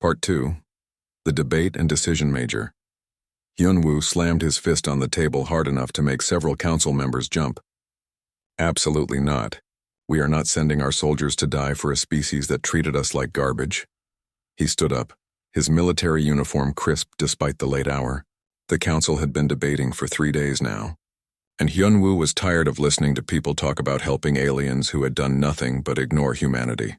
Part 2. The Debate and Decision Major. Hyunwoo slammed his fist on the table hard enough to make several council members jump. Absolutely not. We are not sending our soldiers to die for a species that treated us like garbage. He stood up, his military uniform crisp despite the late hour. The council had been debating for 3 days now, and Hyunwoo was tired of listening to people talk about helping aliens who had done nothing but ignore humanity.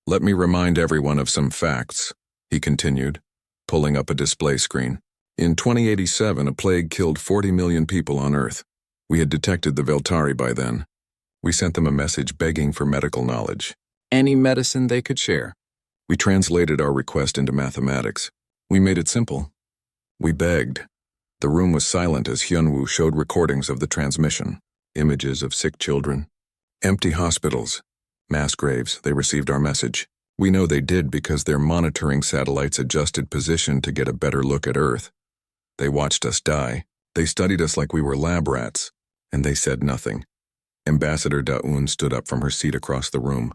Let me remind everyone of some facts, he continued, pulling up a display screen. In 2087, a plague killed 40 million people on Earth. We had detected the Veltari by then. We sent them a message begging for medical knowledge. Any medicine they could share. We translated our request into mathematics. We made it simple. We begged. The room was silent as Hyunwoo showed recordings of the transmission. Images of sick children. Empty hospitals. Mass graves. They received our message. We know they did because their monitoring satellites adjusted position to get a better look at Earth. They watched us die. They studied us like we were lab rats. And they said nothing. Ambassador Da-eun stood up from her seat across the room.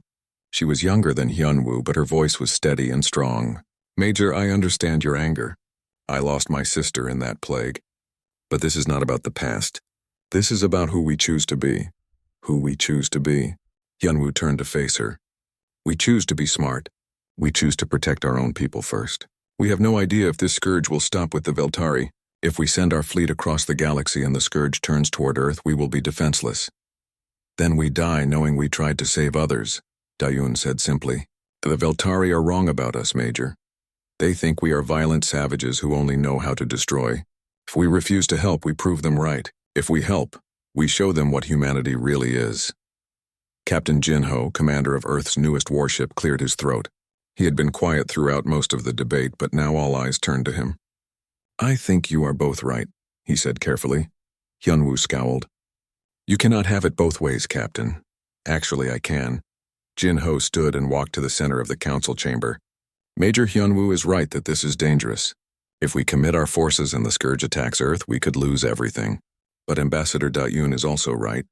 She was younger than Hyunwoo, but her voice was steady and strong. Major, I understand your anger. I lost my sister in that plague. But this is not about the past. This is about who we choose to be. Who we choose to be. Hyunwoo turned to face her. We choose to be smart. We choose to protect our own people first. We have no idea if this scourge will stop with the Veltari. If we send our fleet across the galaxy and the scourge turns toward Earth, we will be defenseless. Then we die knowing we tried to save others, Da-eun said simply. The Veltari are wrong about us, Major. They think we are violent savages who only know how to destroy. If we refuse to help, we prove them right. If we help, we show them what humanity really is. Captain Jin-ho, commander of Earth's newest warship, cleared his throat. He had been quiet throughout most of the debate, but now all eyes turned to him. I think you are both right, he said carefully. Hyunwoo scowled. You cannot have it both ways, Captain. Actually, I can. Jin-ho stood and walked to the center of the council chamber. Major Hyunwoo is right that this is dangerous. If we commit our forces and the scourge attacks Earth, we could lose everything. But Ambassador Da-eun is also right.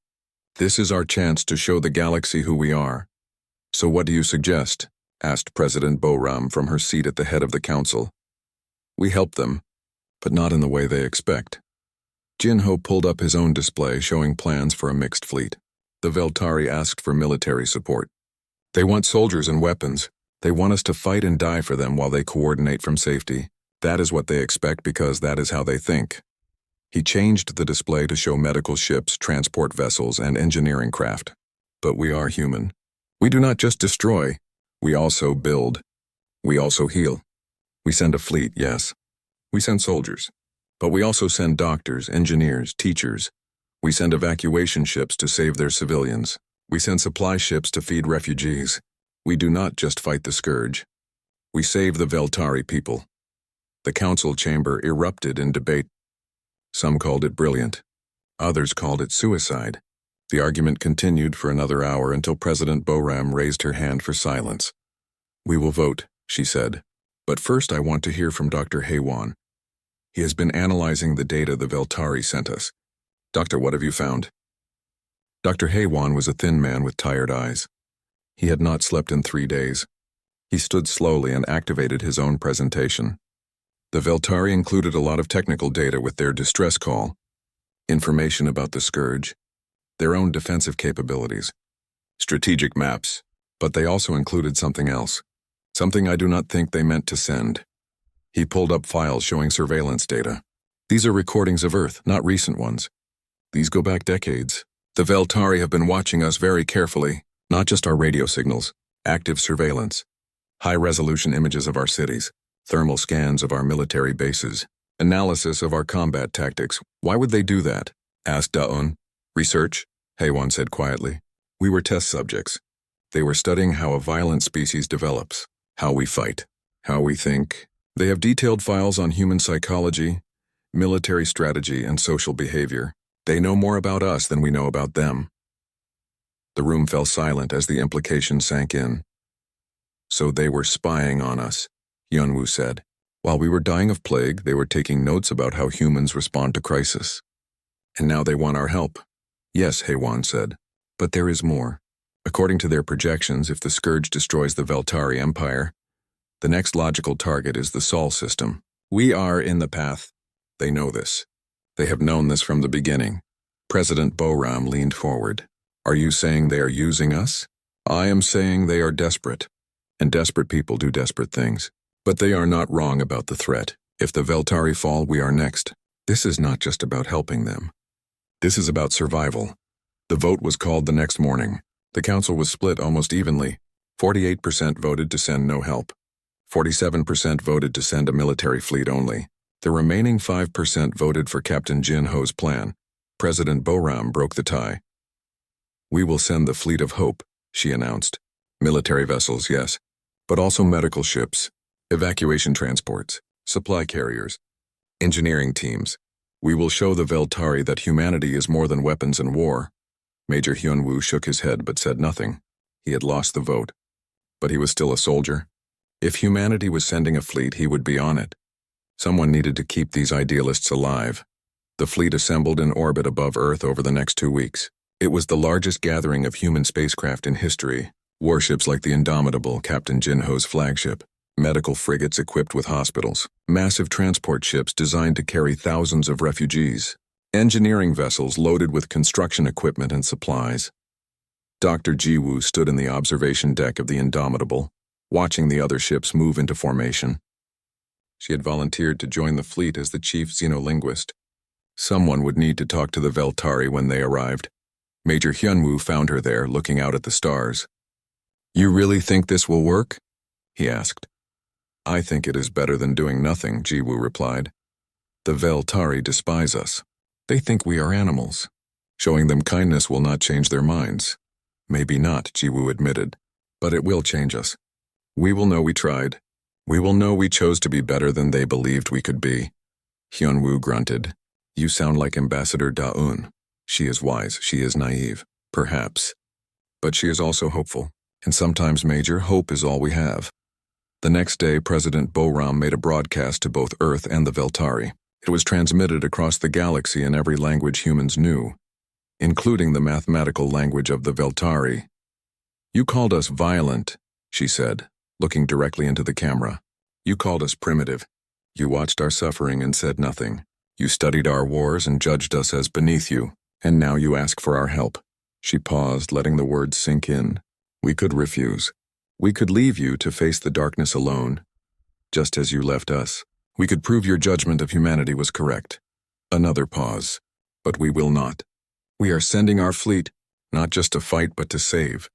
This is our chance to show the galaxy who we are. So what do you suggest? Asked President Bo-ram from her seat at the head of the council. We help them, but not in the way they expect. Jin-ho pulled up his own display showing plans for a mixed fleet. The Veltari asked for military support. They want soldiers and weapons. They want us to fight and die for them while they coordinate from safety. That is what they expect because that is how they think. He changed the display to show medical ships, transport vessels, and engineering craft. But we are human. We do not just destroy. We also build. We also heal. We send a fleet, yes. We send soldiers. But we also send doctors, engineers, teachers. We send evacuation ships to save their civilians. We send supply ships to feed refugees. We do not just fight the scourge. We save the Veltari people. The council chamber erupted in debate. Some called it brilliant. Others called it suicide. The argument continued for another hour until President Bo-ram raised her hand for silence. We will vote, she said. But first I want to hear from Dr. Haewon. He has been analyzing the data the Veltari sent us. Doctor, what have you found? Dr. Haewon was a thin man with tired eyes. He had not slept in 3 days. He stood slowly and activated his own presentation. The Veltari included a lot of technical data with their distress call, information about the scourge, their own defensive capabilities, strategic maps, but they also included something else, something I do not think they meant to send. He pulled up files showing surveillance data. These are recordings of Earth, not recent ones. These go back decades. The Veltari have been watching us very carefully, not just our radio signals, active surveillance, high-resolution images of our cities, thermal scans of our military bases, analysis of our combat tactics. Why would they do that? Asked Da-eun. Research, Haewon said quietly. We were test subjects. They were studying how a violent species develops, how we fight, how we think. They have detailed files on human psychology, military strategy, and social behavior. They know more about us than we know about them. The room fell silent as the implication sank in. So they were spying on us, Hyunwoo said. While we were dying of plague, they were taking notes about how humans respond to crisis. And now they want our help. Yes, Haewon said. But there is more. According to their projections, if the scourge destroys the Veltari Empire, The next logical target is the Sol system. We are in the path. They know this. They have known this from the beginning. President Boram leaned forward. Are you saying they are using us? I am saying they are desperate. And desperate people do desperate things. But they are not wrong about the threat. If the Veltari fall, we are next. This is not just about helping them. This is about survival. The vote was called the next morning. The council was split almost evenly. 48% voted to send no help. 47% voted to send a military fleet only. The remaining 5% voted for Captain Jin Ho's plan. President Boram broke the tie. We will send the Fleet of Hope, she announced. Military vessels, yes, but also medical ships, evacuation transports, supply carriers, engineering teams. We will show the Veltari that humanity is more than weapons and war. Major Hyunwoo shook his head but said nothing. He had lost the vote. But he was still a soldier. If humanity was sending a fleet, he would be on it. Someone needed to keep these idealists alive. The fleet assembled in orbit above Earth over the next 2 weeks. It was the largest gathering of human spacecraft in history. Warships like the Indomitable, Captain Jin Ho's flagship, medical frigates equipped with hospitals, massive transport ships designed to carry thousands of refugees, engineering vessels loaded with construction equipment and supplies. Dr. Jiwoo stood in the observation deck of the Indomitable, watching the other ships move into formation. She had volunteered to join the fleet as the chief xenolinguist. Someone would need to talk to the Veltari when they arrived. Major Hyunwoo found her there, looking out at the stars. You really think this will work? He asked. I think it is better than doing nothing, Jiwoo replied. The Veltari despise us. They think we are animals. Showing them kindness will not change their minds. Maybe not, Jiwoo admitted, but it will change us. We will know we tried. We will know we chose to be better than they believed we could be. Hyunwoo grunted. You sound like Ambassador Da-eun. She is wise, she is naive, perhaps. But she is also hopeful, and sometimes, Major, hope is all we have. The next day, President Boram made a broadcast to both Earth and the Veltari. It was transmitted across the galaxy in every language humans knew, including the mathematical language of the Veltari. You called us violent, she said, looking directly into the camera. You called us primitive. You watched our suffering and said nothing. You studied our wars and judged us as beneath you, and now you ask for our help. She paused, letting the words sink in. We could refuse. We could leave you to face the darkness alone, just as you left us. We could prove your judgment of humanity was correct. Another pause. But we will not. We are sending our fleet, not just to fight but to save.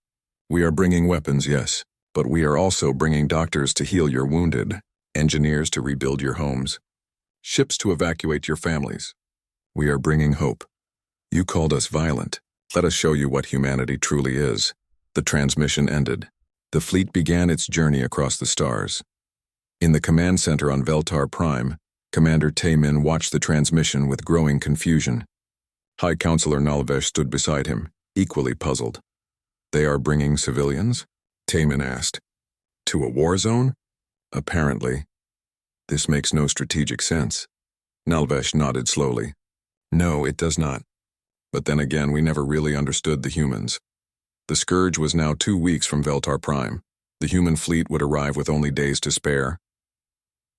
We are bringing weapons, yes, but we are also bringing doctors to heal your wounded, engineers to rebuild your homes, ships to evacuate your families. We are bringing hope. You called us violent. Let us show you what humanity truly is. The transmission ended. The fleet began its journey across the stars. In the command center on Veltar Prime, Commander Taemin watched the transmission with growing confusion. High Counselor Nalvesh stood beside him, equally puzzled. They are bringing civilians? Taemin asked. To a war zone? Apparently. This makes no strategic sense. Nalvesh nodded slowly. No, it does not. But then again, we never really understood the humans. The Scourge was now 2 weeks from Veltar Prime. The human fleet would arrive with only days to spare.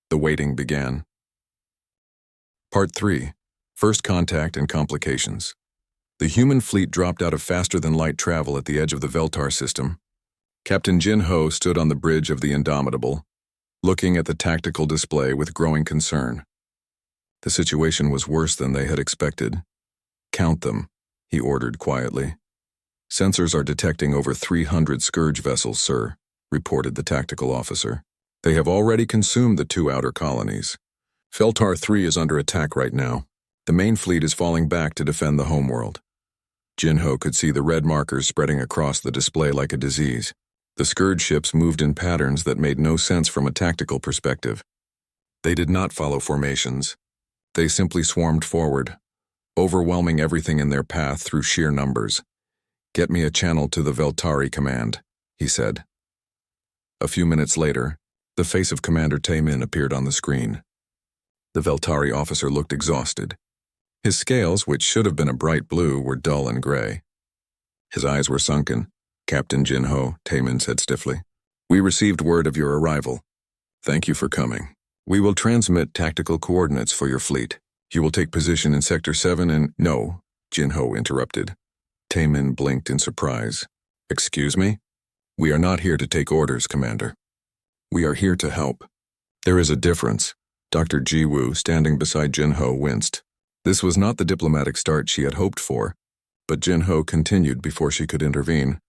The waiting began. Part 3. First Contact and Complications. The human fleet dropped out of faster-than-light travel at the edge of the Veltar system. Captain Jin Ho stood on the bridge of the Indomitable, looking at the tactical display with growing concern. The situation was worse than they had expected. Count them, he ordered quietly. Sensors are detecting over 300 Scourge vessels, sir, reported the tactical officer. They have already consumed the 2 outer colonies. Veltar 3 is under attack right now. The main fleet is falling back to defend the homeworld. Jinho could see the red markers spreading across the display like a disease. The Scourge ships moved in patterns that made no sense from a tactical perspective. They did not follow formations. They simply swarmed forward, overwhelming everything in their path through sheer numbers. Get me a channel to the Veltari command, he said. A few minutes later, the face of Commander Taemin appeared on the screen. The Veltari officer looked exhausted. His scales, which should have been a bright blue, were dull and gray. His eyes were sunken. Captain Jinho, Taemin said stiffly. We received word of your arrival. Thank you for coming. We will transmit tactical coordinates for your fleet. You will take position in Sector 7 and— No, Jinho interrupted. Taemin blinked in surprise. Excuse me? We are not here to take orders, Commander. We are here to help. There is a difference. Dr. Jiwoo, standing beside Jinho, winced. This was not the diplomatic start she had hoped for, but Jinho continued before she could intervene.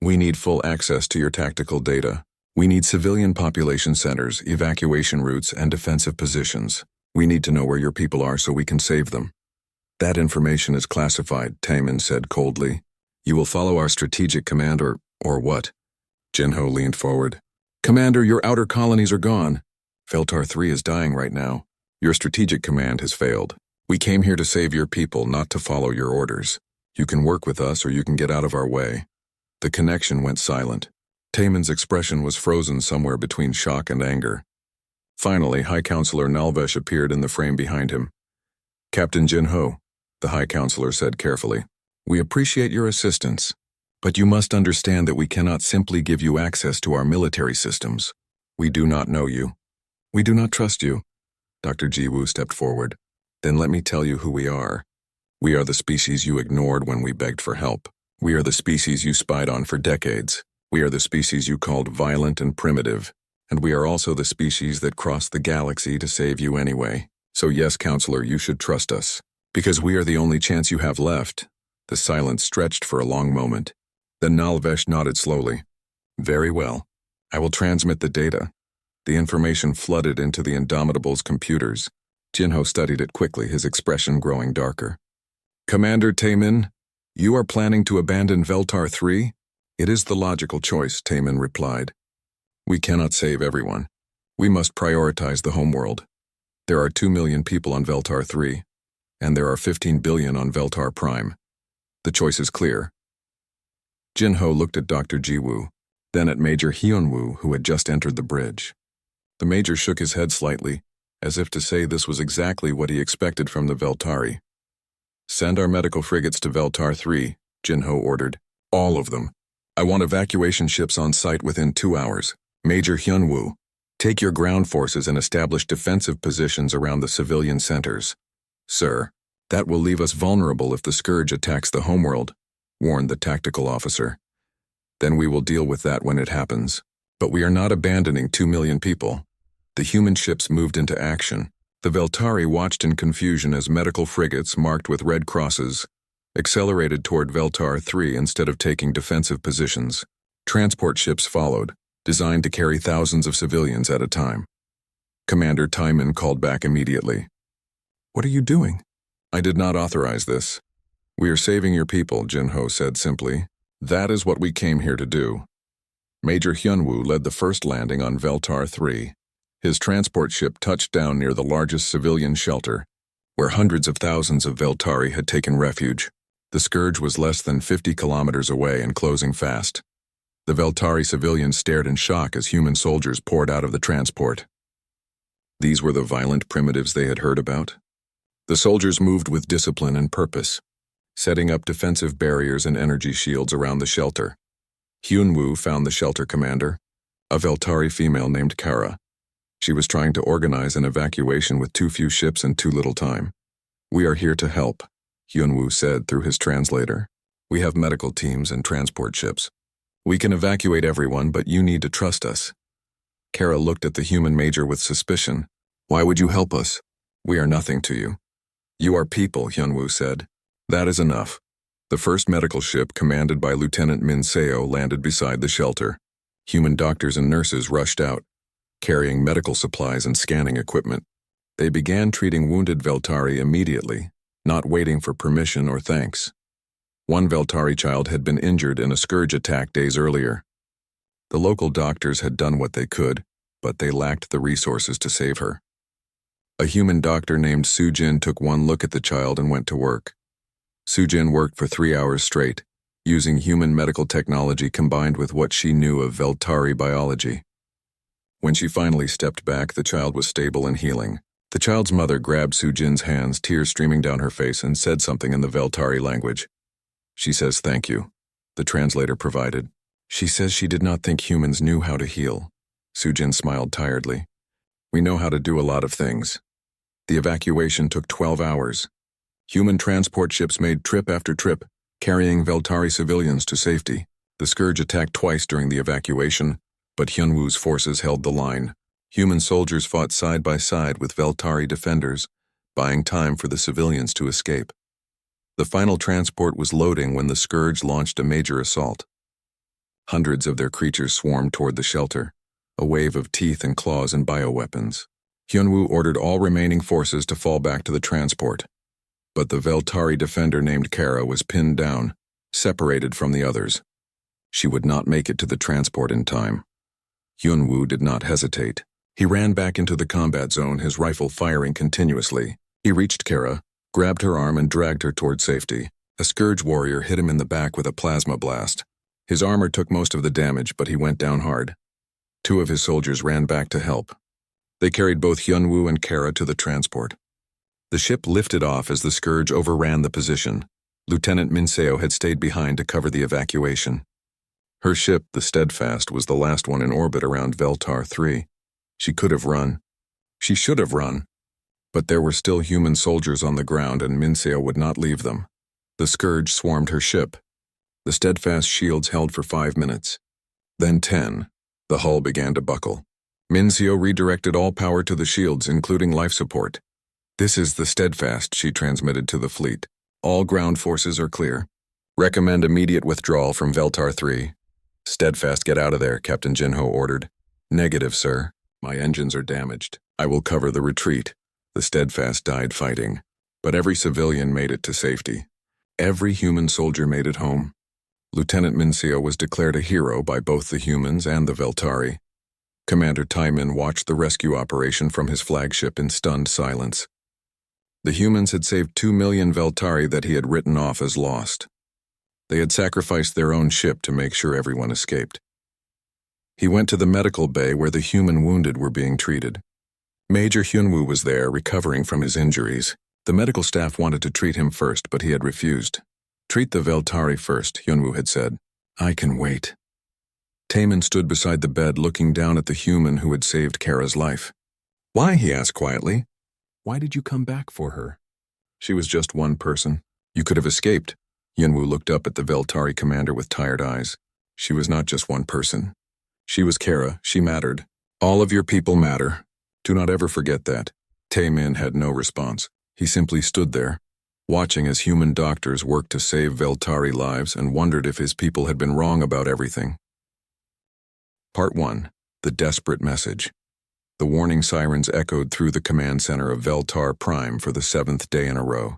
We need full access to your tactical data. We need civilian population centers, evacuation routes, and defensive positions. We need to know where your people are so we can save them. That information is classified, Taemin said coldly. You will follow our strategic command or what? Jinho leaned forward. Commander, your outer colonies are gone. Veltar 3 is dying right now. Your strategic command has failed. We came here to save your people, not to follow your orders. You can work with us or you can get out of our way. The connection went silent. Taemin's expression was frozen somewhere between shock and anger. Finally, High Counselor Nalvesh appeared in the frame behind him. Captain Jinho, the High Counselor said carefully, we appreciate your assistance, but you must understand that we cannot simply give you access to our military systems. We do not know you. We do not trust you. Dr. Jiwoo stepped forward. Then let me tell you who we are. We are the species you ignored when we begged for help. We are the species you spied on for decades. We are the species you called violent and primitive. And we are also the species that crossed the galaxy to save you anyway. So yes, Counselor, you should trust us. Because we are the only chance you have left. The silence stretched for a long moment. Then Nalvesh nodded slowly. Very well. I will transmit the data. The information flooded into the Indomitable's computers. Jinho studied it quickly, his expression growing darker. Commander Taemin, you are planning to abandon Veltar 3? It is the logical choice, Taemin replied. We cannot save everyone. We must prioritize the homeworld. There are 2 million people on Veltar 3, and there are 15 billion on Veltar Prime. The choice is clear. Jinho looked at Dr. Jiwoo, then at Major Hyunwoo, who had just entered the bridge. The Major shook his head slightly, as if to say this was exactly what he expected from the Veltari. Send our medical frigates to Veltar 3, Jinho ordered. All of them. I want evacuation ships on site within 2 hours. Major Hyunwoo, take your ground forces and establish defensive positions around the civilian centers. Sir, that will leave us vulnerable if the Scourge attacks the homeworld, warned the tactical officer. Then we will deal with that when it happens. But we are not abandoning 2 million people. The human ships moved into action. The Veltari watched in confusion as medical frigates marked with red crosses accelerated toward Veltar 3 instead of taking defensive positions. Transport ships followed, designed to carry thousands of civilians at a time. Commander Taemin called back immediately. What are you doing? I did not authorize this. We are saving your people, Jinho said simply. That is what we came here to do. Major Hyunwoo led the first landing on Veltar 3. His transport ship touched down near the largest civilian shelter, where hundreds of thousands of Veltari had taken refuge. The Scourge was less than 50 kilometers away and closing fast. The Veltari civilians stared in shock as human soldiers poured out of the transport. These were the violent primitives they had heard about. The soldiers moved with discipline and purpose, setting up defensive barriers and energy shields around the shelter. Hyunwoo found the shelter commander, a Veltari female named Kara. She was trying to organize an evacuation with too few ships and too little time. We are here to help, Hyunwoo said through his translator. We have medical teams and transport ships. We can evacuate everyone, but you need to trust us. Kara looked at the human major with suspicion. Why would you help us? We are nothing to you. You are people, Hyunwoo said. That is enough. The first medical ship, commanded by Lieutenant Min Seo, landed beside the shelter. Human doctors and nurses rushed out, carrying medical supplies and scanning equipment. They began treating wounded Veltari immediately, not waiting for permission or thanks. One Veltari child had been injured in a Scourge attack days earlier. The local doctors had done what they could, but they lacked the resources to save her. A human doctor named Sujin took one look at the child and went to work. Sujin worked for 3 hours straight, using human medical technology combined with what she knew of Veltari biology. When she finally stepped back, the child was stable and healing. The child's mother grabbed Sujin's hands, tears streaming down her face, and said something in the Veltari language. She says thank you, the translator provided. She says she did not think humans knew how to heal. Sujin smiled tiredly. We know how to do a lot of things. The evacuation took 12 hours. Human transport ships made trip after trip, carrying Veltari civilians to safety. The Scourge attacked twice during the evacuation, but Hyunwoo's forces held the line. Human soldiers fought side by side with Veltari defenders, buying time for the civilians to escape. The final transport was loading when the Scourge launched a major assault. Hundreds of their creatures swarmed toward the shelter, a wave of teeth and claws and bioweapons. Hyunwoo ordered all remaining forces to fall back to the transport. But the Veltari defender named Kara was pinned down, separated from the others. She would not make it to the transport in time. Hyunwoo did not hesitate. He ran back into the combat zone, his rifle firing continuously. He reached Kara, grabbed her arm and dragged her toward safety. A Scourge warrior hit him in the back with a plasma blast. His armor took most of the damage, but he went down hard. 2 of his soldiers ran back to help. They carried both Hyunwoo and Kara to the transport. The ship lifted off as the Scourge overran the position. Lieutenant Minseo had stayed behind to cover the evacuation. Her ship, the Steadfast, was the last one in orbit around Veltar 3. She could have run. She should have run. But there were still human soldiers on the ground and Minseo would not leave them. The Scourge swarmed her ship. The Steadfast shields held for 5 minutes. Then 10. The hull began to buckle. Minseo redirected all power to the shields, including life support. This is the Steadfast, she transmitted to the fleet. All ground forces are clear. Recommend immediate withdrawal from Veltar 3. Steadfast, get out of there, Captain Jinho ordered. Negative, sir. My engines are damaged. I will cover the retreat. The Steadfast died fighting. But every civilian made it to safety. Every human soldier made it home. Lieutenant Minseo was declared a hero by both the humans and the Veltari. Commander Taimin watched the rescue operation from his flagship in stunned silence. The humans had saved 2 million Veltari that he had written off as lost. They had sacrificed their own ship to make sure everyone escaped. He went to the medical bay where the human wounded were being treated. Major Hyunwoo was there, recovering from his injuries. The medical staff wanted to treat him first, but he had refused. Treat the Veltari first, Hyunwoo had said. I can wait. Taemin stood beside the bed looking down at the human who had saved Kara's life. Why, he asked quietly. Why did you come back for her? She was just one person. You could have escaped. Hyunwoo looked up at the Veltari commander with tired eyes. She was not just one person. She was Kara. She mattered. All of your people matter. Do not ever forget that. Taemin had no response. He simply stood there, watching as human doctors worked to save Veltari lives and wondered if his people had been wrong about everything. Part 1. The Desperate Message. The warning sirens echoed through the command center of Veltar Prime for the 7th day in a row.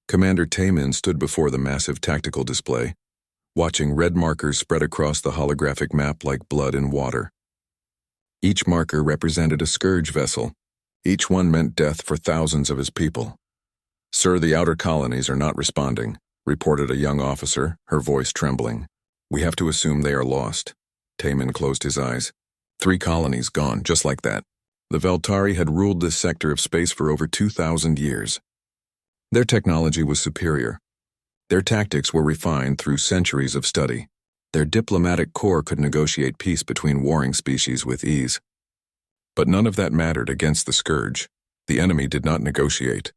Commander Taemin stood before the massive tactical display, watching red markers spread across the holographic map like blood in water. Each marker represented a Scourge vessel. Each one meant death for thousands of his people. Sir, the outer colonies are not responding, reported a young officer, her voice trembling. We have to assume they are lost. Taemin closed his eyes. 3 colonies gone, just like that. The Veltari had ruled this sector of space for over 2,000 years. Their technology was superior. Their tactics were refined through centuries of study. Their diplomatic corps could negotiate peace between warring species with ease. But none of that mattered against the Scourge. The enemy did not negotiate.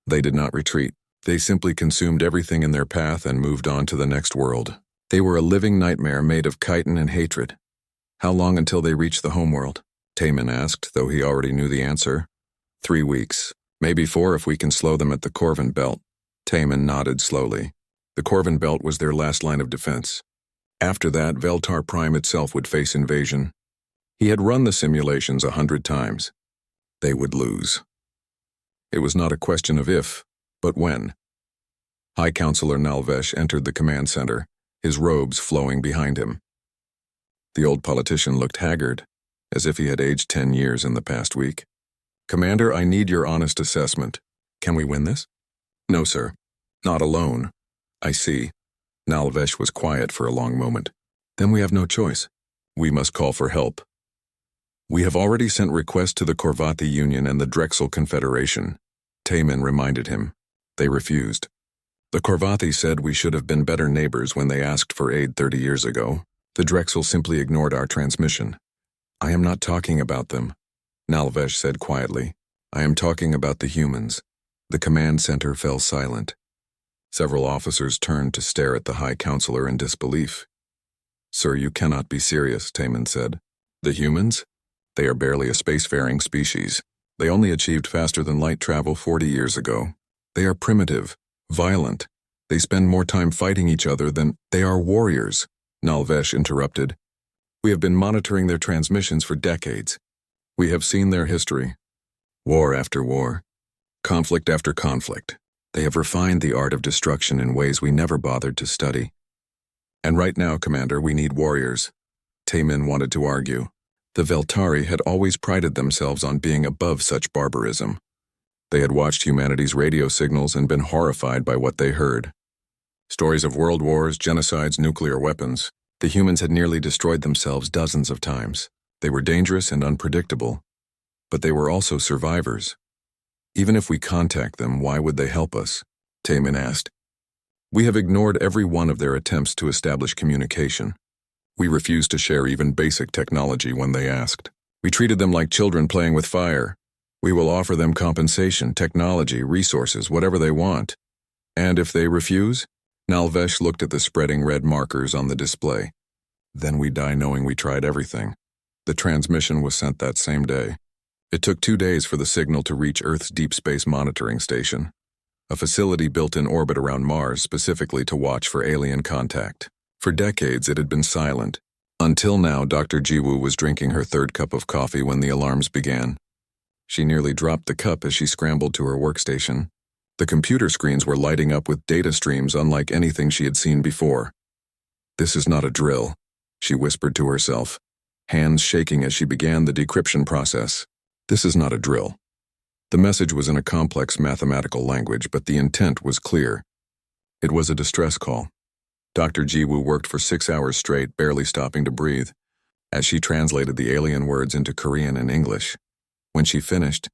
They did not retreat. They simply consumed everything in their path and moved on to the next world. They were a living nightmare made of chitin and hatred. How long until they reached the homeworld? Taemin asked, though he already knew the answer. 3 weeks. Maybe 4 if we can slow them at the Corvin Belt. Taemin nodded slowly. The Corvin Belt was their last line of defense. After that, Veltar Prime itself would face invasion. He had run the simulations 100 times. They would lose. It was not a question of if, but when. High Counselor Nalvesh entered the command center, his robes flowing behind him. The old politician looked haggard, as if he had aged 10 years in the past week. Commander, I need your honest assessment. Can we win this? No, sir. Not alone. I see. Nalvesh was quiet for a long moment. Then we have no choice. We must call for help. We have already sent requests to the Korvati Union and the Drexel Confederation. Taemin reminded him. They refused. The Korvati said we should have been better neighbors when they asked for aid 30 years ago. The Drexel simply ignored our transmission. I am not talking about them, Nalvesh said quietly. I am talking about the humans. The command center fell silent. Several officers turned to stare at the High Counselor in disbelief. Sir, you cannot be serious, Taman said. The humans? They are barely a spacefaring species. They only achieved faster-than-light travel 40 years ago. They are primitive, violent. They spend more time fighting each other than they are warriors, Nalvesh interrupted. We have been monitoring their transmissions for decades. We have seen their history. War after war. Conflict after conflict. They have refined the art of destruction in ways we never bothered to study. And right now, Commander, we need warriors. Taman wanted to argue. The Veltari had always prided themselves on being above such barbarism. They had watched humanity's radio signals and been horrified by what they heard. Stories of world wars, genocides, nuclear weapons. The humans had nearly destroyed themselves dozens of times. They were dangerous and unpredictable. But they were also survivors. Even if we contact them, why would they help us? Taman asked. We have ignored every one of their attempts to establish communication. We refused to share even basic technology when they asked. We treated them like children playing with fire. We will offer them compensation, technology, resources, whatever they want. And if they refuse? Nalvesh looked at the spreading red markers on the display. Then we die knowing we tried everything. The transmission was sent that same day. It took 2 days for the signal to reach Earth's Deep Space Monitoring Station, a facility built in orbit around Mars specifically to watch for alien contact. For decades, it had been silent. Until now, Dr. Jiwoo was drinking her third cup of coffee when the alarms began. She nearly dropped the cup as she scrambled to her workstation. The computer screens were lighting up with data streams unlike anything she had seen before. This is not a drill, she whispered to herself, hands shaking as she began the decryption process. This is not a drill. The message was in a complex mathematical language, but the intent was clear. It was a distress call. Dr. Jiwoo worked for 6 hours straight, barely stopping to breathe, as she translated the alien words into Korean and English. When she finished,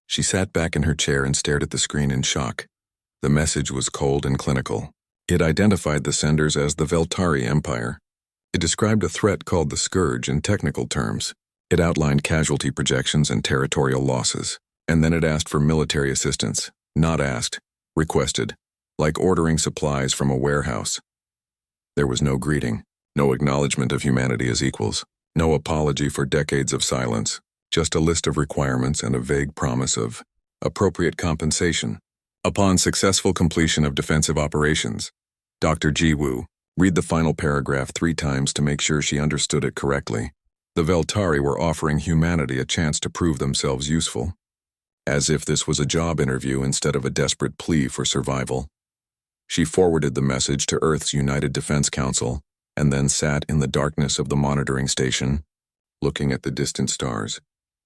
she sat back in her chair and stared at the screen in shock. The message was cold and clinical. It identified the senders as the Veltari Empire. It described a threat called the Scourge in technical terms. It outlined casualty projections and territorial losses. And then it asked for military assistance. Not asked, requested, like ordering supplies from a warehouse. There was no greeting, no acknowledgement of humanity as equals, no apology for decades of silence, just a list of requirements and a vague promise of appropriate compensation. Upon successful completion of defensive operations, Dr. Jiwoo, read the final paragraph 3 times to make sure she understood it correctly. The Veltari were offering humanity a chance to prove themselves useful. As if this was a job interview instead of a desperate plea for survival. She forwarded the message to Earth's United Defense Council and then sat in the darkness of the monitoring station, looking at the distant stars.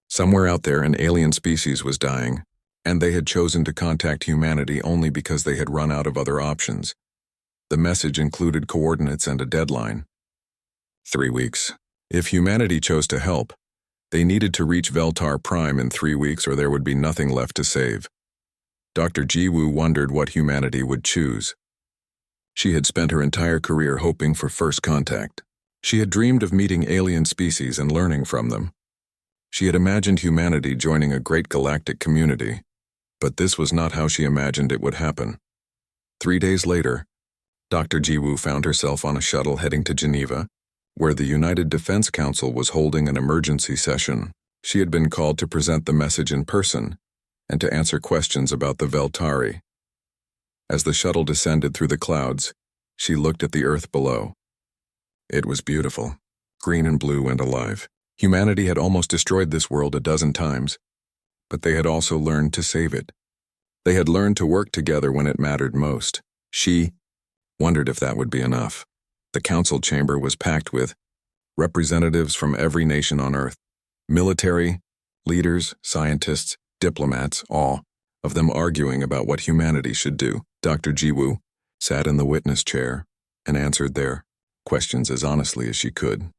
Somewhere out there, an alien species was dying, and they had chosen to contact humanity only because they had run out of other options. The message included coordinates and a deadline. 3 weeks. If humanity chose to help, they needed to reach Veltar Prime in 3 weeks or there would be nothing left to save. Dr. Jiwoo wondered what humanity would choose. She had spent her entire career hoping for first contact. She had dreamed of meeting alien species and learning from them. She had imagined humanity joining a great galactic community, but this was not how she imagined it would happen. 3 days later, Dr. Jiwoo found herself on a shuttle heading to Geneva, where the United Defense Council was holding an emergency session. She had been called to present the message in person and to answer questions about the Veltari. As the shuttle descended through the clouds, she looked at the Earth below. It was beautiful, green and blue and alive. Humanity had almost destroyed this world a dozen times, but they had also learned to save it. They had learned to work together when it mattered most. She wondered if that would be enough. The council chamber was packed with representatives from every nation on Earth. Military, leaders, scientists, diplomats, all of them arguing about what humanity should do. Dr. Jiwoo sat in the witness chair and answered their questions as honestly as she could.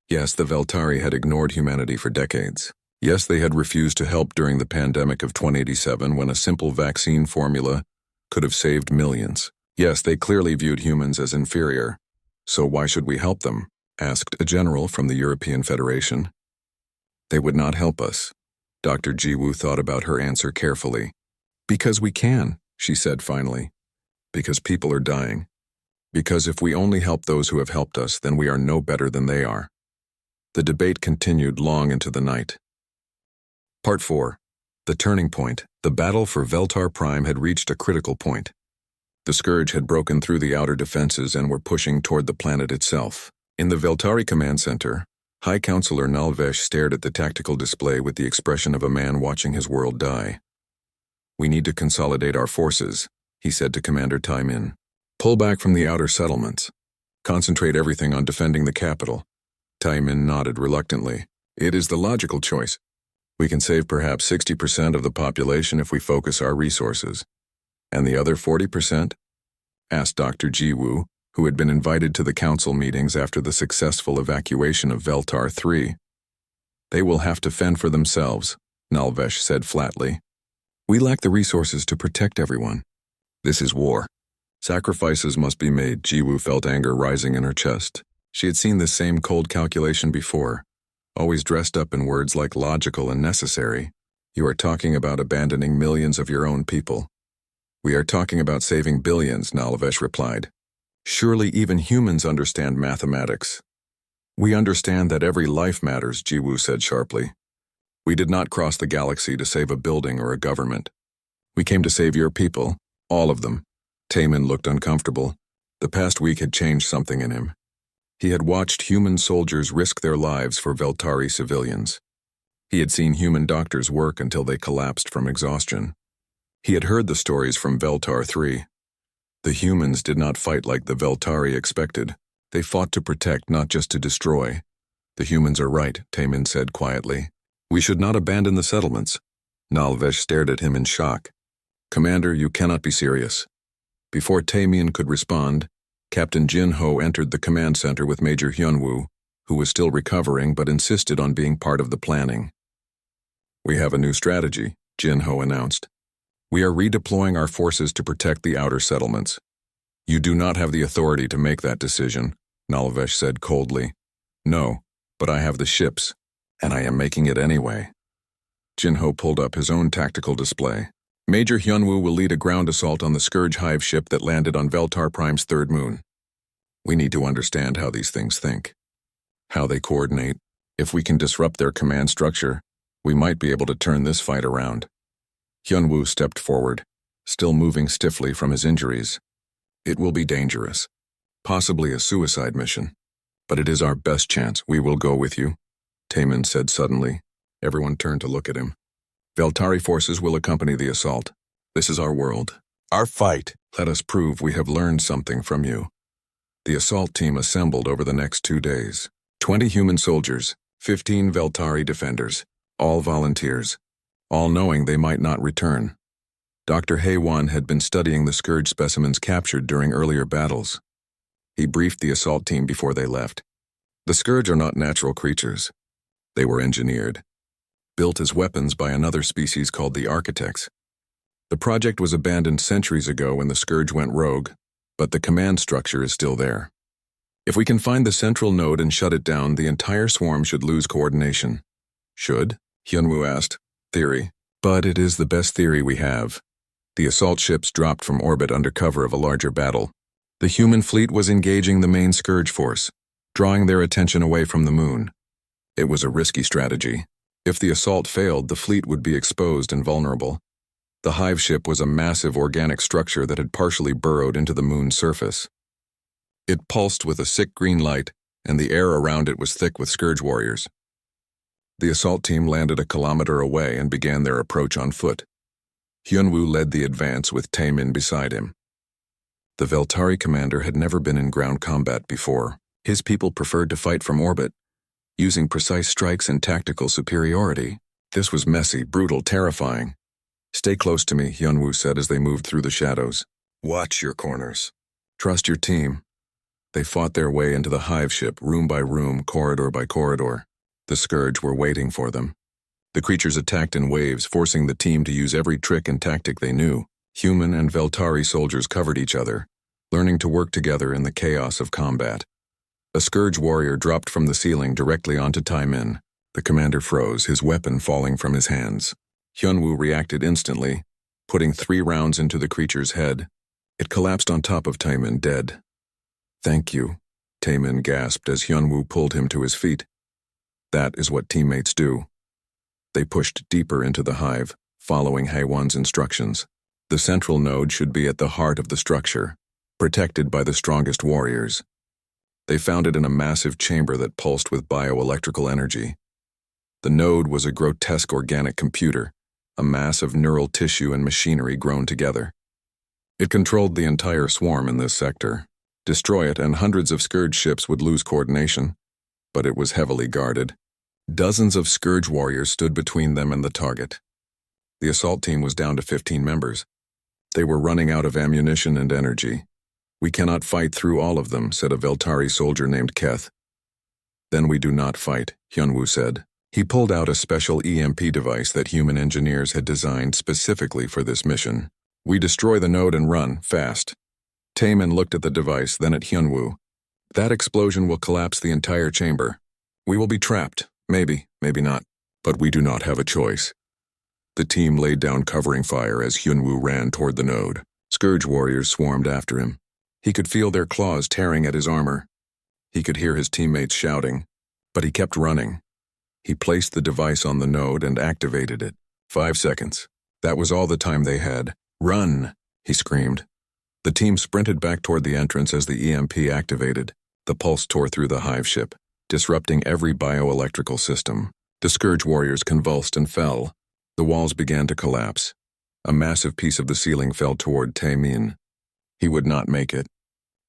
Yes, the Veltari had ignored humanity for decades. Yes, they had refused to help during the pandemic of 2087 when a simple vaccine formula could have saved millions. Yes, they clearly viewed humans as inferior. So why should we help them? Asked a general from the European Federation. They would not help us. Dr. Jiwoo thought about her answer carefully. Because we can, she said finally. Because people are dying. Because if we only help those who have helped us, then we are no better than they are. The debate continued long into the night. Part 4. The turning point. The battle for Veltar Prime had reached a critical point. The Scourge had broken through the outer defenses and were pushing toward the planet itself. In the Veltari Command Center, High Counselor Nalvesh stared at the tactical display with the expression of a man watching his world die. We need to consolidate our forces, he said to Commander Taimin. Pull back from the outer settlements. Concentrate everything on defending the capital. Taimin nodded reluctantly. It is the logical choice. We can save perhaps 60% of the population if we focus our resources. And the other 40%? Asked Dr. Jiwoo, who had been invited to the council meetings after the successful evacuation of Veltar 3. They will have to fend for themselves, Nalvesh said flatly. We lack the resources to protect everyone. This is war. Sacrifices must be made. Jiwoo felt anger rising in her chest. She had seen this same cold calculation before, always dressed up in words like logical and necessary. You are talking about abandoning millions of your own people. We are talking about saving billions, Nalvesh replied. Surely even humans understand mathematics. We understand that every life matters, Jiwoo said sharply. We did not cross the galaxy to save a building or a government. We came to save your people, all of them. Taimin looked uncomfortable. The past week had changed something in him. He had watched human soldiers risk their lives for Veltari civilians. He had seen human doctors work until they collapsed from exhaustion. He had heard the stories from Veltar 3. The humans did not fight like the Veltari expected. They fought to protect, not just to destroy. The humans are right, Taimin said quietly. We should not abandon the settlements. Nalvesh stared at him in shock. Commander, you cannot be serious. Before Taimin could respond, Captain Jin Ho entered the command center with Major Hyunwoo, who was still recovering but insisted on being part of the planning. We have a new strategy, Jin Ho announced. We are redeploying our forces to protect the outer settlements. You do not have the authority to make that decision, Nalvesh said coldly. No, but I have the ships, and I am making it anyway. Jin Ho pulled up his own tactical display. Major Hyunwoo will lead a ground assault on the Scourge Hive ship that landed on Veltar Prime's third moon. We need to understand how these things think, how they coordinate. If we can disrupt their command structure, we might be able to turn this fight around. Hyunwoo stepped forward, still moving stiffly from his injuries. It will be dangerous, possibly a suicide mission, but it is our best chance. We will go with you, Taimin said suddenly. Everyone turned to look at him. Veltari forces will accompany the assault. This is our world, our fight. Let us prove we have learned something from you. The assault team assembled over the next 2 days. 20 human soldiers, 15 Veltari defenders, all volunteers, all knowing they might not return. Dr. Haewon had been studying the Scourge specimens captured during earlier battles. He briefed the assault team before they left. The Scourge are not natural creatures. They were engineered, built as weapons by another species called the Architects. The project was abandoned centuries ago when the Scourge went rogue, but the command structure is still there. If we can find the central node and shut it down, the entire swarm should lose coordination. Should? Hyunwoo asked. Theory. But it is the best theory we have. The assault ships dropped from orbit under cover of a larger battle. The human fleet was engaging the main Scourge force, drawing their attention away from the moon. It was a risky strategy. If the assault failed, the fleet would be exposed and vulnerable. The hive ship was a massive organic structure that had partially burrowed into the moon's surface. It pulsed with a sick green light, and the air around it was thick with Scourge warriors. The assault team landed a kilometer away and began their approach on foot. Hyunwoo led the advance with Taimin beside him. The Veltari commander had never been in ground combat before. His people preferred to fight from orbit, using precise strikes and tactical superiority. This was messy, brutal, terrifying. Stay close to me, Hyunwoo said as they moved through the shadows. Watch your corners. Trust your team. They fought their way into the hive ship, room by room, corridor by corridor. The Scourge were waiting for them. The creatures attacked in waves, forcing the team to use every trick and tactic they knew. Human and Veltari soldiers covered each other, learning to work together in the chaos of combat. A Scourge warrior dropped from the ceiling directly onto Taimin, The commander froze, his weapon falling from his hands. Hyunwoo reacted instantly, putting 3 rounds into the creature's head. It collapsed on top of Taemin, dead. "Thank you," Taemin gasped as Hyunwoo pulled him to his feet. That is what teammates do. They pushed deeper into the hive, following Haewon's instructions. The central node should be at the heart of the structure, protected by the strongest warriors. They found it in a massive chamber that pulsed with bioelectrical energy. The node was a grotesque organic computer, a mass of neural tissue and machinery grown together. It controlled the entire swarm in this sector. Destroy it and hundreds of Scourge ships would lose coordination, but it was heavily guarded. Dozens of Scourge warriors stood between them and the target. The assault team was down to 15 members. They were running out of ammunition and energy. "We cannot fight through all of them," said a Veltari soldier named Keth. "Then we do not fight," Hyunwoo said. He pulled out a special EMP device that human engineers had designed specifically for this mission. "We destroy the node and run, fast." Taemin looked at the device, then at Hyunwoo. "That explosion will collapse the entire chamber. We will be trapped, maybe not, but we do not have a choice." The team laid down covering fire as Hyunwoo ran toward the node. Scourge warriors swarmed after him. He could feel their claws tearing at his armor. He could hear his teammates shouting, but he kept running. He placed the device on the node and activated it. 5 seconds. That was all the time they had. "Run!" he screamed. The team sprinted back toward the entrance as the EMP activated. The pulse tore through the hive ship, disrupting every bioelectrical system. The Scourge warriors convulsed and fell. The walls began to collapse. A massive piece of the ceiling fell toward Taemin. He would not make it.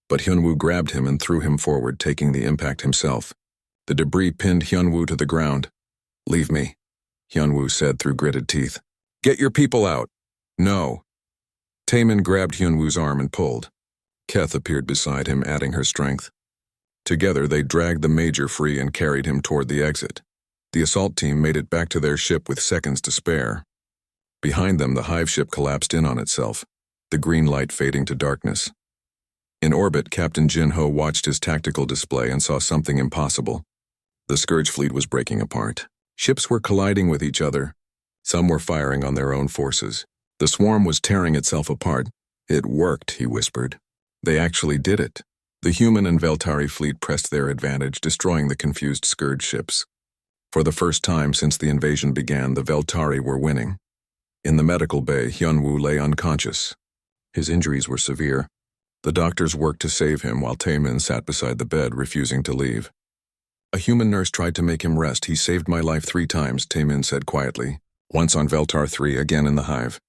But Hyunwoo grabbed him and threw him forward, taking the impact himself. The debris pinned Hyunwoo to the ground. "Leave me," Hyunwoo said through gritted teeth. "Get your people out." "No." Taemin grabbed Hyunwoo's arm and pulled. Keth appeared beside him, adding her strength. Together they dragged the Major free and carried him toward the exit. The assault team made it back to their ship with seconds to spare. Behind them, the hive ship collapsed in on itself, the green light fading to darkness. In orbit, Captain Jin-ho watched his tactical display and saw something impossible. The Scourge fleet was breaking apart. Ships were colliding with each other. Some were firing on their own forces. The swarm was tearing itself apart. "It worked," he whispered. "They actually did it." The human and Veltari fleet pressed their advantage, destroying the confused Scourge ships. For the first time since the invasion began, the Veltari were winning. In the medical bay, Hyunwoo lay unconscious. His injuries were severe. The doctors worked to save him while Taemin sat beside the bed, refusing to leave. "A human nurse tried to make him rest. He saved my life 3 times, Taemin said quietly. "Once on Veltar 3, again in the hive.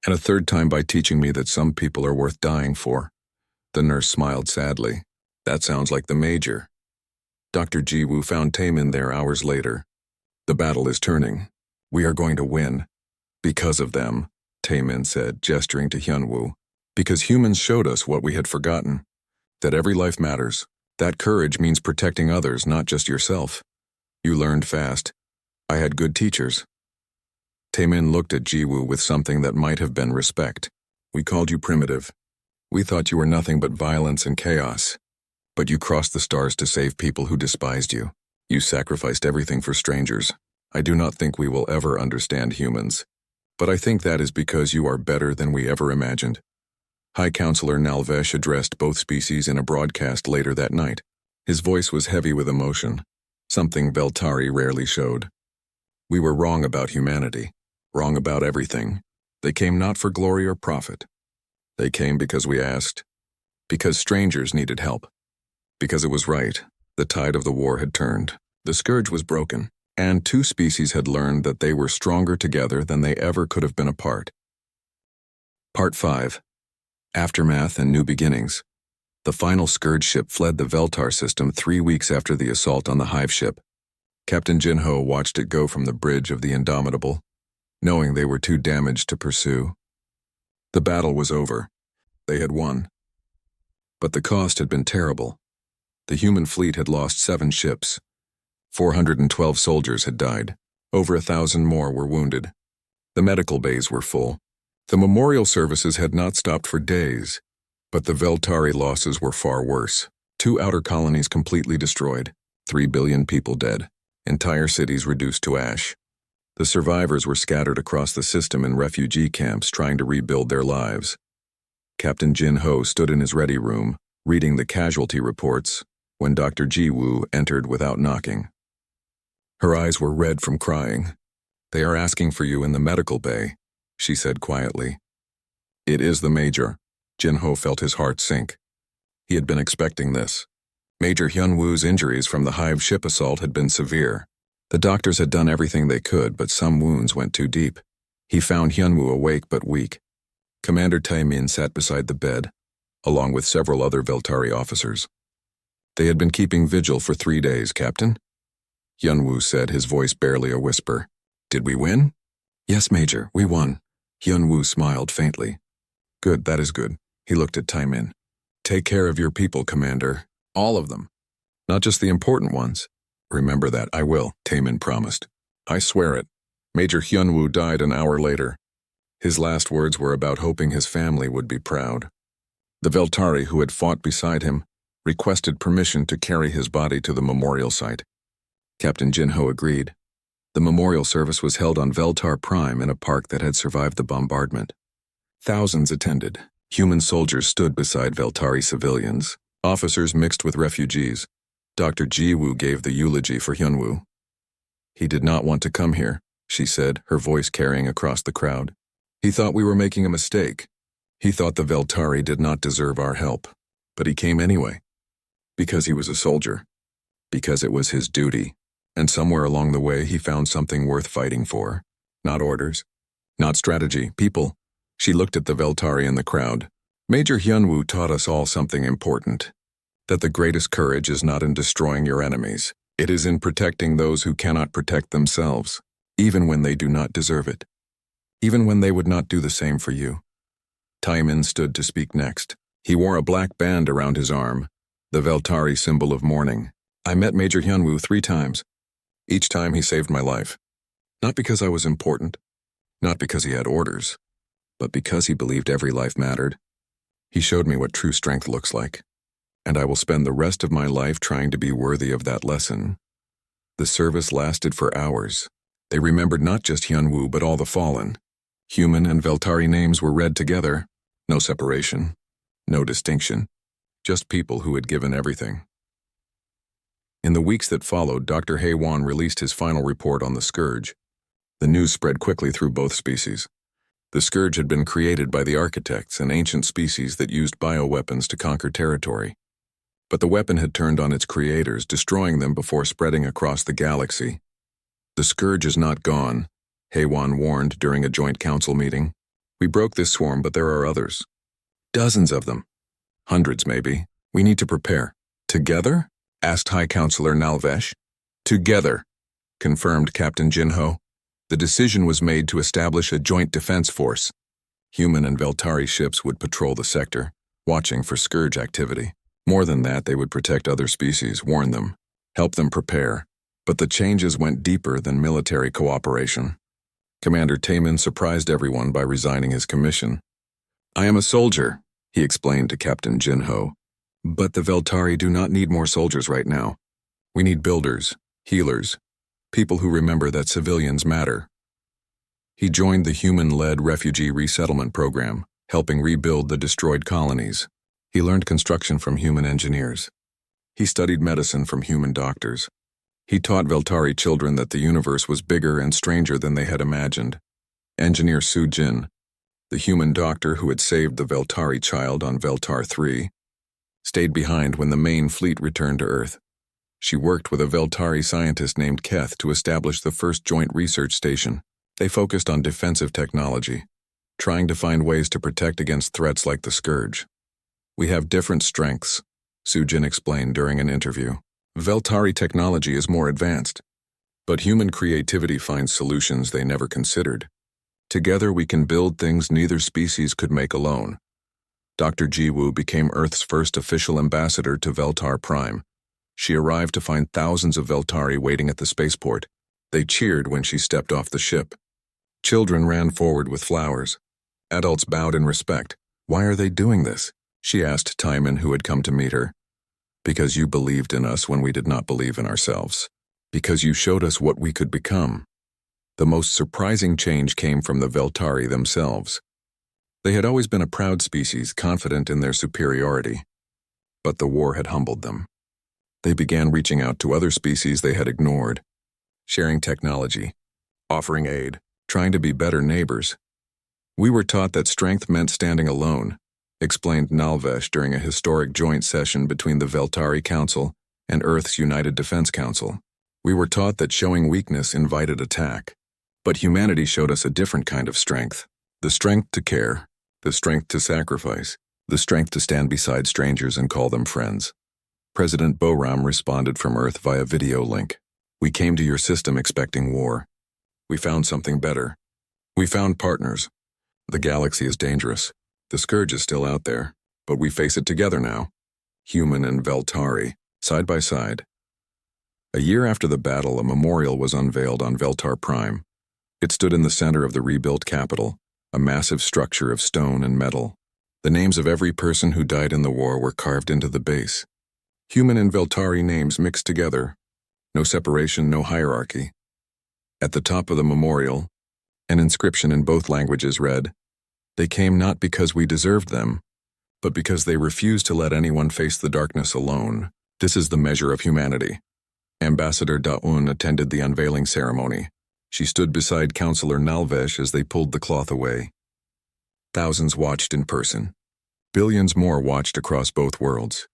And a 3rd time by teaching me that some people are worth dying for." The nurse smiled sadly. "That sounds like the Major." Dr. Ji-woo found Taemin there hours later. "The battle is turning. We are going to win. Because of them," Taemin said, gesturing to Hyunwoo. "Because humans showed us what we had forgotten. That every life matters. That courage means protecting others, not just yourself. You learned fast. I had good teachers." Taemin looked at Ji-woo with something that might have been respect. "We called you primitive. We thought you were nothing but violence and chaos. But you crossed the stars to save people who despised you. You sacrificed everything for strangers. I do not think we will ever understand humans. But I think that is because you are better than we ever imagined." High Counselor Nalvesh addressed both species in a broadcast later that night. His voice was heavy with emotion, something Veltari rarely showed. "We were wrong about humanity, wrong about everything. They came not for glory or profit. They came because we asked, because strangers needed help, because it was right. The tide of the war had turned. The scourge was broken, and 2 species had learned that they were stronger together than they ever could have been apart." Part 5. Aftermath and New Beginnings. The final Scourge ship fled the Veltar system 3 weeks after the assault on the hive ship. Captain Jin-ho watched it go from the bridge of the Indomitable, knowing they were too damaged to pursue. The battle was over. They had won. But the cost had been terrible. The human fleet had lost 7 ships. 412 soldiers had died. Over 1,000 more were wounded. The medical bays were full. The memorial services had not stopped for days, but the Veltari losses were far worse. 2 outer colonies completely destroyed, 3 billion people dead. Entire cities reduced to ash. The survivors were scattered across the system in refugee camps trying to rebuild their lives. Captain Jin Ho stood in his ready room, reading the casualty reports, when Dr. Ji Woo entered without knocking. Her eyes were red from crying. "They are asking for you in the medical bay," she said quietly. "It is the Major." Jin Ho felt his heart sink. He had been expecting this. Major Hyun Woo's injuries from the Hive ship assault had been severe. The doctors had done everything they could, but some wounds went too deep. He found Hyun Woo awake but weak. Commander Tae-min sat beside the bed, along with several other Veltari officers. "They had been keeping vigil for 3 days, Captain," Hyun Woo said, his voice barely a whisper. "Did we win?" "Yes, Major, we won." Hyun Woo smiled faintly. "Good, that is good." He looked at Tae-min. "Take care of your people, Commander. All of them. Not just the important ones." "Remember that, I will," Tae-min promised. "I swear it." Major Hyun Woo died an hour later. His last words were about hoping his family would be proud. The Veltari who had fought beside him requested permission to carry his body to the memorial site. Captain Jin Ho agreed. The memorial service was held on Veltar Prime in a park that had survived the bombardment. Thousands attended. Human soldiers stood beside Veltari civilians, officers mixed with refugees. Dr. Ji Woo gave the eulogy for Hyun Woo. "He did not want to come here," she said, her voice carrying across the crowd. "He thought we were making a mistake. He thought the Veltari did not deserve our help. But he came anyway. Because he was a soldier. Because it was his duty. And somewhere along the way he found something worth fighting for. Not orders. Not strategy. People." She looked at the Veltari in the crowd. "Major Hyun Woo taught us all something important. That the greatest courage is not in destroying your enemies. It is in protecting those who cannot protect themselves, even when they do not deserve it. Even when they would not do the same for you." Tae-min stood to speak next. He wore a black band around his arm, the Veltari symbol of mourning. "I met Major Hyun Woo 3 times. Each time he saved my life. Not because I was important, not because he had orders, but because he believed every life mattered. He showed me what true strength looks like, and I will spend the rest of my life trying to be worthy of that lesson." The service lasted for hours. They remembered not just Hyun Woo but all the fallen. Human and Veltari names were read together. No separation, no distinction, just people who had given everything. In the weeks that followed, Dr. Hae-won released his final report on the Scourge. The news spread quickly through both species. The Scourge had been created by the architects, an ancient species that used bioweapons to conquer territory. But the weapon had turned on its creators, destroying them before spreading across the galaxy. "The Scourge is not gone," Hae-won warned during a joint council meeting. "We broke this swarm, but there are others. Dozens of them. Hundreds, maybe. We need to prepare." "Together?" asked High Counselor Nalvesh. "Together," confirmed Captain Jin Ho. The decision was made to establish a joint defense force. Human and Veltari ships would patrol the sector, watching for Scourge activity. More than that, they would protect other species, warn them, help them prepare. But the changes went deeper than military cooperation. Commander Tae-min surprised everyone by resigning his commission. "I am a soldier," he explained to Captain Jin Ho. "But the Veltari do not need more soldiers right now. We need builders, healers, people who remember that civilians matter." He joined the human-led refugee resettlement program, helping rebuild the destroyed colonies. He learned construction from human engineers. He studied medicine from human doctors. He taught Veltari children that the universe was bigger and stranger than they had imagined. Engineer Su Jin, the human doctor who had saved the Veltari child on Veltar 3, stayed behind when the main fleet returned to Earth. She worked with a Veltari scientist named Keth to establish the first joint research station. They focused on defensive technology, trying to find ways to protect against threats like the Scourge. "We have different strengths," Sujin explained during an interview. "Veltari technology is more advanced, but human creativity finds solutions they never considered. Together we can build things neither species could make alone." Dr. Ji Woo became Earth's first official ambassador to Veltar Prime. She arrived to find thousands of Veltari waiting at the spaceport. They cheered when she stepped off the ship. Children ran forward with flowers. Adults bowed in respect. "Why are they doing this?" she asked Tae-min, who had come to meet her. "Because you believed in us when we did not believe in ourselves." Because you showed us what we could become. The most surprising change came from the Veltari themselves. They had always been a proud species, confident in their superiority. But the war had humbled them. They began reaching out to other species they had ignored, sharing technology, offering aid, trying to be better neighbors. We were taught that strength meant standing alone, explained Nalvesh during a historic joint session between the Veltari Council and Earth's United Defense Council. We were taught that showing weakness invited attack. But humanity showed us a different kind of strength. The strength to care, the strength to sacrifice, the strength to stand beside strangers and call them friends. President Boram responded from Earth via video link. We came to your system expecting war. We found something better. We found partners. The galaxy is dangerous. The scourge is still out there, but we face it together now. Human and Veltari, side by side. A year after the battle, a memorial was unveiled on Veltar Prime. It stood in the center of the rebuilt capital, a massive structure of stone and metal. The names of every person who died in the war were carved into the base. Human and Veltari names mixed together. No separation, no hierarchy. At the top of the memorial, an inscription in both languages read, "They came not because we deserved them, but because they refused to let anyone face the darkness alone. This is the measure of humanity." Ambassador Daun attended the unveiling ceremony. She stood beside Counselor Nalvesh as they pulled the cloth away. Thousands watched in person. Billions more watched across both worlds.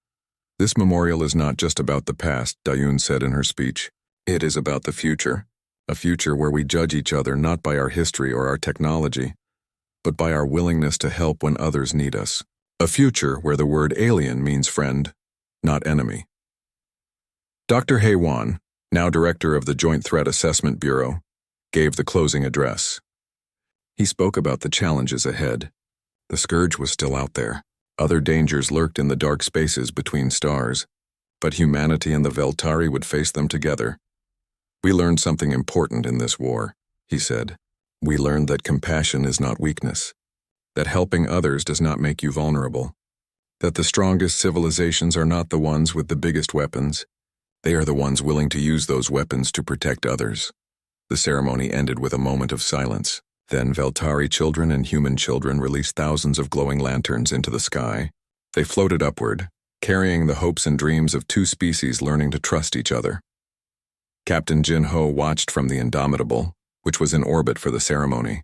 This memorial is not just about the past, Daun said in her speech. It is about the future. A future where we judge each other not by our history or our technology, but by our willingness to help when others need us. A future where the word alien means friend, not enemy. Dr. Haywan, now director of the Joint Threat Assessment Bureau, gave the closing address. He spoke about the challenges ahead. The scourge was still out there. Other dangers lurked in the dark spaces between stars, but humanity and the Veltari would face them together. We learned something important in this war, he said. We learned that compassion is not weakness, that helping others does not make you vulnerable, that the strongest civilizations are not the ones with the biggest weapons. They are the ones willing to use those weapons to protect others. The ceremony ended with a moment of silence. Then Veltari children and human children released thousands of glowing lanterns into the sky. They floated upward, carrying the hopes and dreams of two species learning to trust each other. Captain Jin Ho watched from the Indomitable, which was in orbit for the ceremony.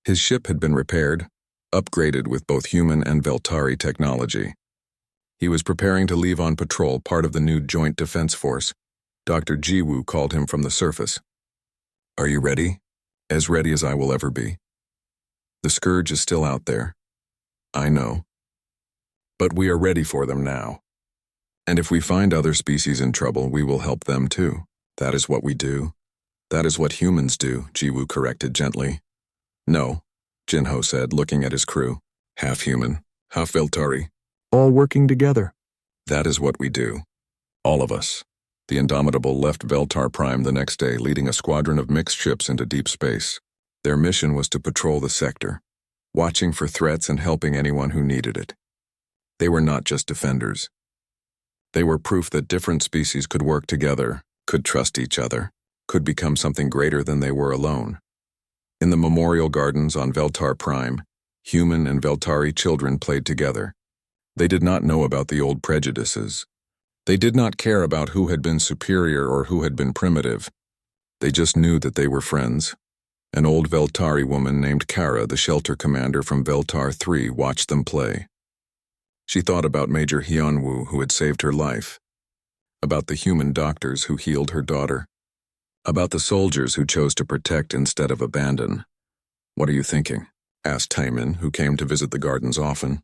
His ship had been repaired, upgraded with both human and Veltari technology. He was preparing to leave on patrol, part of the new Joint Defense Force. Dr. Jiwoo called him from the surface. Are you ready? As ready as I will ever be. The scourge is still out there. I know. But we are ready for them now. And if we find other species in trouble, we will help them too. That is what we do. That is what humans do, Jiwoo corrected gently. No, Jinho said, looking at his crew. Half human, half Veltari. All working together. That is what we do. All of us. The Indomitable left Veltar Prime the next day, leading a squadron of mixed ships into deep space. Their mission was to patrol the sector, watching for threats and helping anyone who needed it. They were not just defenders. They were proof that different species could work together, could trust each other, could become something greater than they were alone. In the memorial gardens on Veltar Prime, human and Veltari children played together. They did not know about the old prejudices. They did not care about who had been superior or who had been primitive. They just knew that they were friends. An old Veltari woman named Kara, the shelter commander from Veltar 3, watched them play. She thought about Major Hyunwoo, who had saved her life, about the human doctors who healed her daughter, about the soldiers who chose to protect instead of abandon. What are you thinking? Asked Taimin, who came to visit the gardens often.